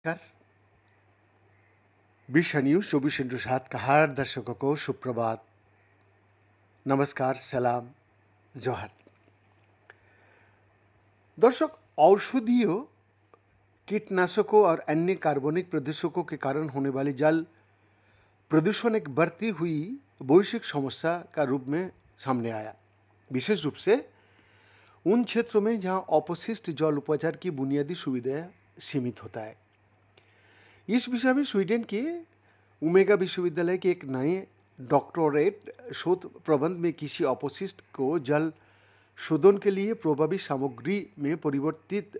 नमस्कार। विश्व न्यूज 24/7 का हर दर्शकों को सुप्रभात, नमस्कार, सलाम, जोहर। दर्शक, औषधीय कीटनाशकों और अन्य कार्बनिक प्रदूषकों के कारण होने वाली जल प्रदूषण एक बढ़ती हुई वैश्विक समस्या का रूप में सामने आया, विशेष रूप से उन क्षेत्रों में जहां अपशिष्ट जल उपचार की बुनियादी सुविधाएं सीमित होता है। इस विषय में स्वीडन के उमेगा विश्वविद्यालय के एक नए डॉक्टरेट शोध प्रबंध में किसी अपशिष्ट को जल शोधन के लिए प्रभावी सामग्री में परिवर्तित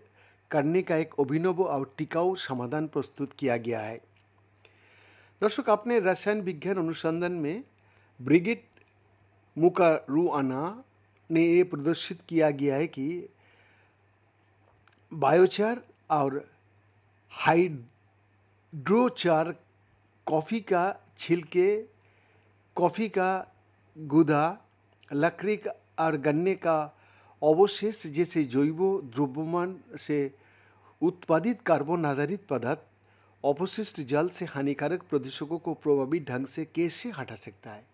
करने का एक अभिनव और टिकाऊ समाधान प्रस्तुत किया गया है। दर्शक, अपने रसायन विज्ञान अनुसंधान में ब्रिगिट मुकारुआना ने ये प्रदर्शित किया गया है कि बायोचार और हाइड्रोचार, कॉफ़ी का छिलके, कॉफ़ी का गुदा, लकड़ी और गन्ने का अवशेष जैसे जैव द्रव्यमान से उत्पादित कार्बन आधारित पदार्थ अपशिष्ट जल से हानिकारक प्रदूषकों को प्रभावी ढंग से कैसे हटा सकता है।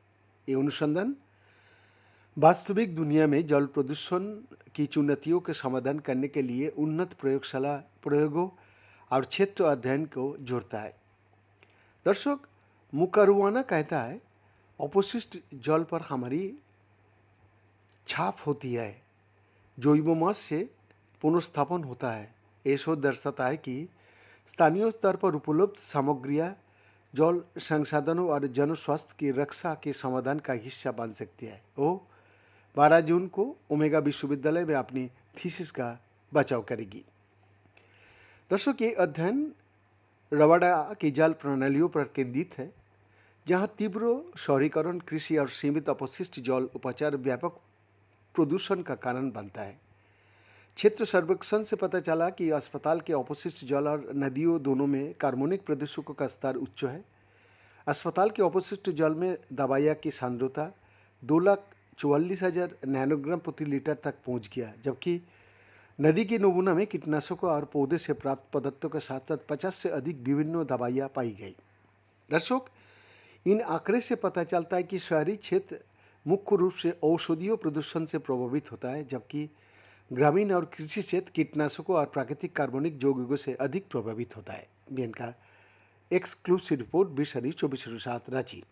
ये अनुसंधान वास्तविक दुनिया में जल प्रदूषण की चुनौतियों के समाधान करने के लिए उन्नत प्रयोगशाला प्रयोगों और क्षेत्र अध्ययन को जोड़ता है। दर्शक, मुकारुआना कहता है, अपशिष्ट जल पर हमारी छाप होती है, जैवमास से पुनर्स्थापन होता है। ये शोध दर्शाता है कि स्थानीय स्तर पर उपलब्ध सामग्रियां जल संसाधनों और जन स्वास्थ्य की रक्षा के समाधान का हिस्सा बन सकती है। वो 12 जून को ओमेगा विश्वविद्यालय में अपनी थीसिस का बचाव करेगी। दर्शक, ये अध्ययन रवाडा की जल प्रणालियों पर केंद्रित है, जहां तीव्र शहरीकरण, कृषि और सीमित अपशिष्ट जल उपचार व्यापक प्रदूषण का कारण बनता है। क्षेत्र सर्वेक्षण से पता चला कि अस्पताल के अपशिष्ट जल और नदियों दोनों में कार्बनिक प्रदूषकों का स्तर उच्च है। अस्पताल के अपशिष्ट जल में दवाइयाँ की सांद्रता 2,44,000 नैनोग्राम प्रति लीटर तक पहुँच गया, जबकि नदी के नमूना में कीटनाशकों और पौधे से प्राप्त पदार्थों के साथ साथ 50 से अधिक विभिन्न दवाइयाँ पाई गई। दर्शक, इन आंकड़े से पता चलता है कि शहरी क्षेत्र मुख्य रूप से औषधीय प्रदूषण से प्रभावित होता है, जबकि ग्रामीण और कृषि क्षेत्र कीटनाशकों और प्राकृतिक कार्बनिक यौगिकों से अधिक प्रभावित होता है। बीएन का एक्सक्लूसिव रिपोर्ट, 20/7 रांची।